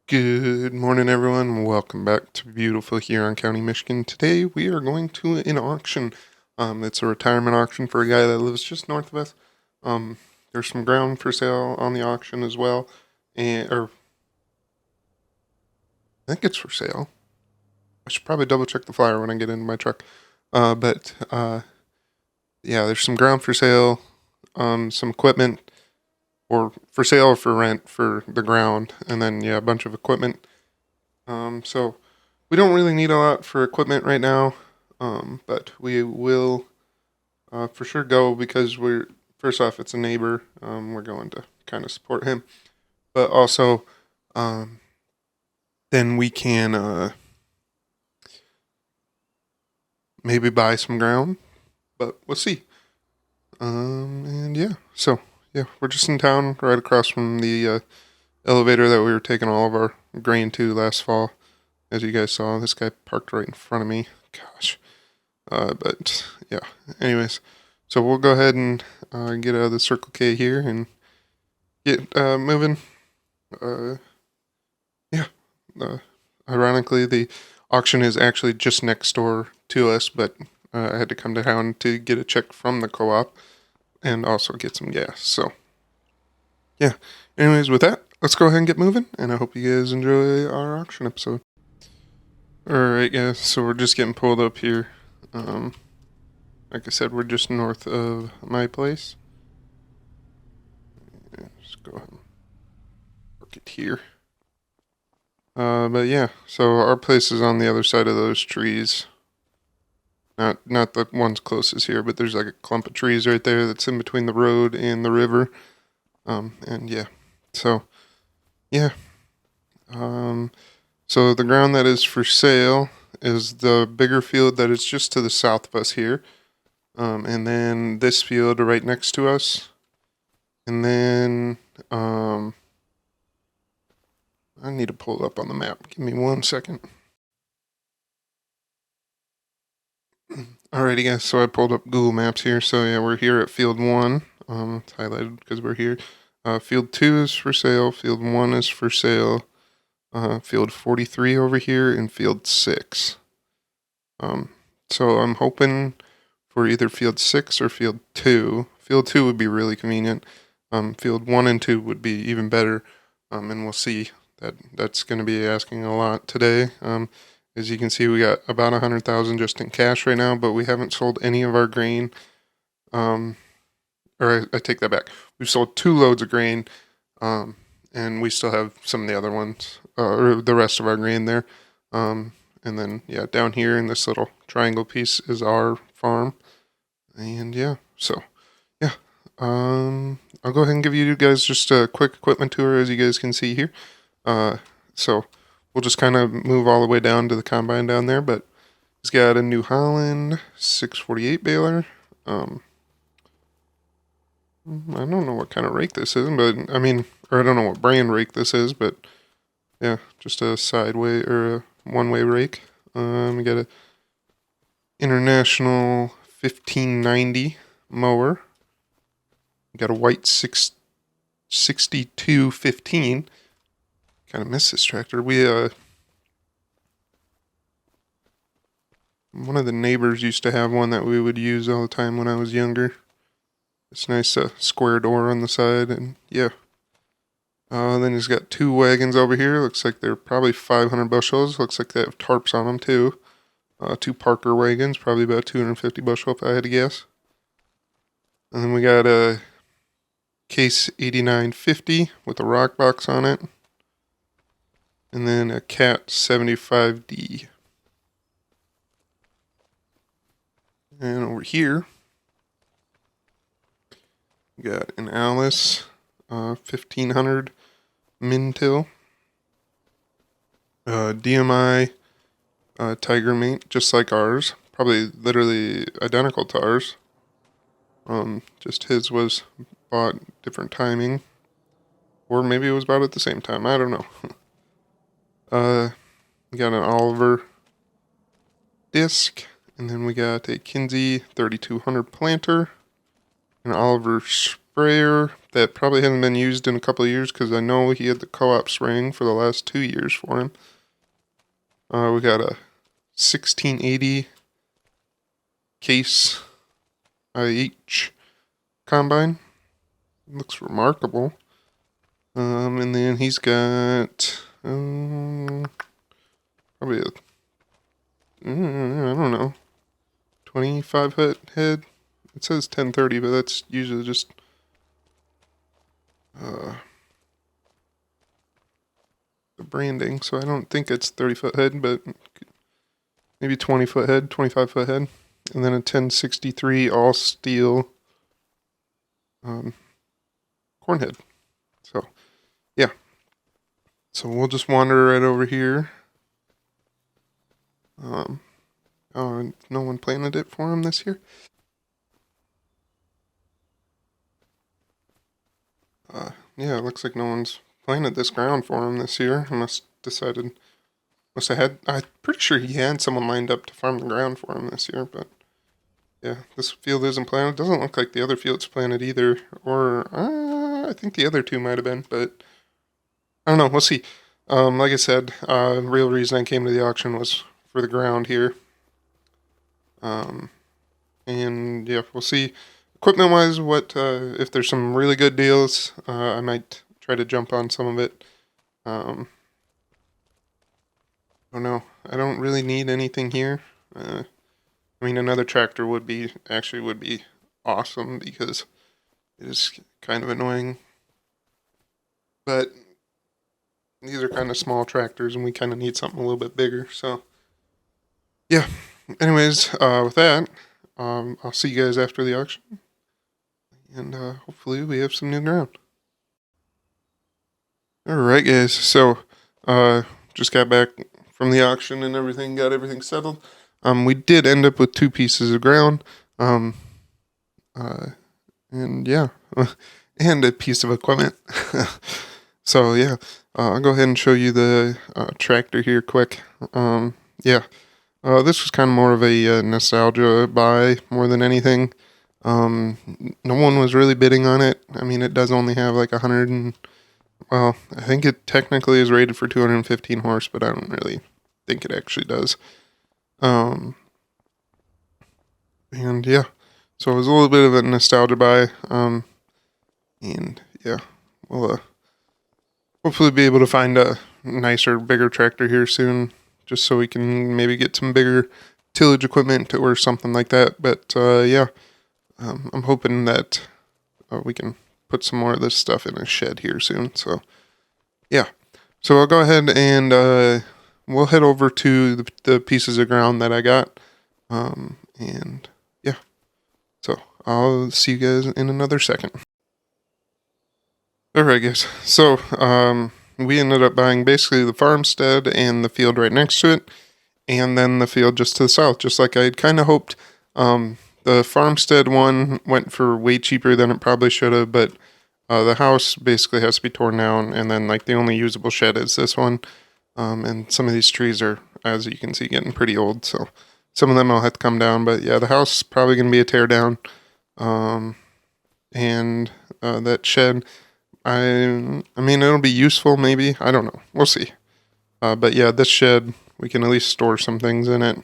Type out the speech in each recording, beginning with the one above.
Good morning, everyone. Welcome back to beautiful Huron County, Michigan. Today we are going to an auction. It's a retirement auction for a guy that lives just north of us. There's some ground for sale on the auction as well, or I think it's for sale. I should probably double check the flyer when I get into my truck. But yeah, there's some ground for sale, some equipment, or for sale or for rent for the ground, and then yeah, a bunch of equipment. So we don't really need a lot for equipment right now, but we will for sure go because we're first off it's a neighbor. We're going to kind of support him, but also um, then we can maybe buy some ground, but we'll see. And yeah, so yeah, we're just in town, right across from the elevator that we were taking all of our grain to last fall. As you guys saw, this guy parked right in front of me. Gosh. But yeah, anyways, so we'll go ahead and get out of the Circle K here and get moving. Uh, yeah, uh, ironically, the auction is actually just next door to us, but I had to come to town to get a check from the co-op and also get some gas. So yeah, anyways, with that, let's go ahead and get moving, and I hope you guys enjoy our auction episode. Alright, guys, so we're just getting pulled up here. Like I said, we're just north of my place. Just go ahead and park it here. But yeah, so our place is on the other side of those trees. Not the ones closest here, but there's like a clump of trees right there that's in between the road and the river. And yeah, so yeah. So the ground that is for sale is the bigger field that is just to the south of us here. And then this field right next to us. And then I need to pull it up on the map. Give me 1 second. Alrighty, guys. So I pulled up Google Maps here. So yeah, we're here at Field 1. It's highlighted because we're here. Field 2 is for sale. Field 1 is for sale. Field 43 over here and Field 6. So I'm hoping for either Field 6 or Field 2. Field 2 would be really convenient. Field 1 and 2 would be even better. And we'll see. That's going to be asking a lot today. As you can see, we got about 100,000 just in cash right now, but we haven't sold any of our grain. I take that back. We've sold 2 loads of grain, and we still have some of the other ones, or the rest of our grain there. And then, yeah, down here in this little triangle piece is our farm. And yeah, so, yeah. I'll go ahead and give you guys just a quick equipment tour, as you guys can see here. So we'll just kind of move all the way down to the combine down there, but he's got a New Holland 648 baler. I don't know what kind of rake this is, but I mean, or I don't know what brand rake this is, but yeah, just a sideway or a one-way rake. We got a International 1590 mower. We got a white 6215. Kind of miss this tractor. One of the neighbors used to have one that we would use all the time when I was younger. It's nice square door on the side, and yeah. Then he's got 2 wagons over here. Looks like they're probably 500 bushels. Looks like they have tarps on them too. 2 Parker wagons, probably about 250 bushel if I had to guess. And then we got a Case 8950 with a rock box on it. And then a Cat 75D. And over here, we got an Alice 1500 Mintil. DMI Tiger Mate, just like ours. Probably literally identical to ours. Just his was bought different timing. Or maybe it was bought at the same time. I don't know. We got an Oliver disc. And then we got a Kinsey 3200 planter. An Oliver sprayer that probably hasn't been used in a couple of years because I know he had the co-op spraying for the last 2 years for him. We got a 1680 case IH combine. Looks remarkable. And then he's got probably a I don't know 25 foot head. It says 1030, but that's usually just the branding. So I don't think it's 30-foot head, but maybe 20-foot head, 25-foot head, and then a 1063 all steel corn head. So yeah. So we'll just wander right over here. Oh, no one planted it for him this year. Yeah, it looks like no one's planted this ground for him this year. I must have had. I'm pretty sure he had someone lined up to farm the ground for him this year, but yeah, this field isn't planted. Doesn't look like the other field's planted either, or I think the other two might have been, but I don't know. We'll see. Like I said, real reason I came to the auction was for the ground here. And yeah, we'll see. Equipment wise, what if there's some really good deals, I might try to jump on some of it. I don't know. I don't really need anything here. I mean, another tractor would be awesome because it is kind of annoying. But these are kind of small tractors, and we kind of need something a little bit bigger. So yeah. Anyways, with that, I'll see you guys after the auction. And hopefully we have some new ground. Alright guys, so just got back from the auction and everything, got everything settled. We did end up with 2 pieces of ground. And yeah, and a piece of equipment. So yeah, I'll go ahead and show you the tractor here quick. Yeah, this was kind of more of a nostalgia buy more than anything. No one was really bidding on it. I mean, it does only have like 100 and, well, I think it technically is rated for 215 horse, but I don't really think it actually does. And yeah, so it was a little bit of a nostalgia buy. And yeah, we'll hopefully be able to find a nicer, bigger tractor here soon, just so we can maybe get some bigger tillage equipment or something like that. But yeah. I'm hoping that we can put some more of this stuff in a shed here soon. So, yeah. So I'll go ahead and we'll head over to the pieces of ground that I got. And yeah. So I'll see you guys in another second. Alright, guys. So we ended up buying basically the farmstead and the field right next to it, and then the field just to the south, just like I had kind of hoped. The farmstead one went for way cheaper than it probably should have, but the house basically has to be torn down, and then like the only usable shed is this one. And some of these trees are, as you can see, getting pretty old, so some of them will have to come down. But yeah, the house is probably going to be a tear down. And that shed, I mean, it'll be useful maybe. I don't know. We'll see. But yeah, this shed, we can at least store some things in it,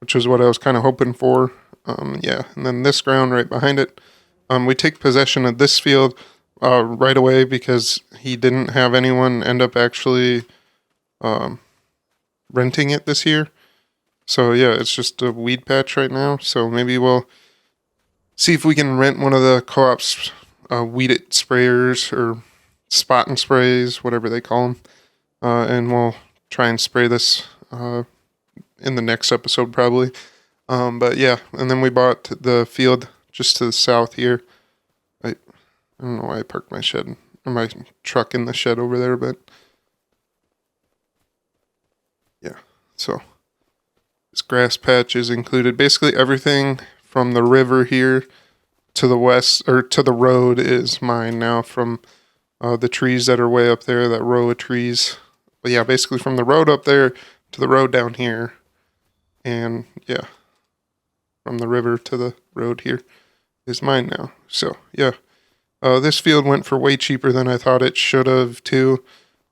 which is what I was kind of hoping for. Yeah, and then this ground right behind it. We take possession of this field right away because he didn't have anyone end up actually renting it this year. So yeah, it's just a weed patch right now. So maybe we'll see if we can rent one of the co-op's weed it sprayers or spot and sprays, whatever they call them. And we'll try and spray this in the next episode probably. But yeah, and then we bought the field just to the south here. I don't know why I parked my truck in the shed over there, but yeah. So this grass patch is included. Basically everything from the river here to the west, or to the road, is mine now, from the trees that are way up there, that row of trees. But yeah, basically from the road up there to the road down here. And yeah, from the river to the road here is mine now. So yeah, This field went for way cheaper than I thought it should have too.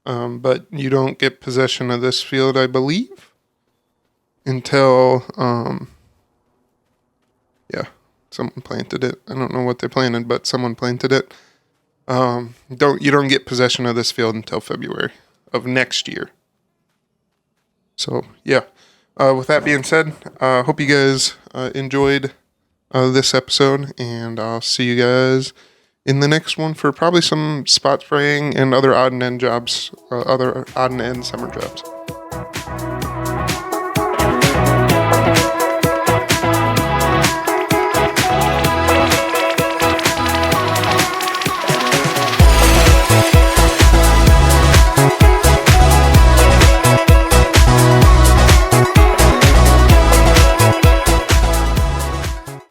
But you don't get possession of this field, I believe, until yeah, someone planted it. I don't know what they planted, but someone planted it. You don't get possession of this field until February of next year. So yeah. With that being said, hope you guys enjoyed this episode, and I'll see you guys in the next one for probably some spot spraying and other odd and end jobs, other odd and end summer jobs.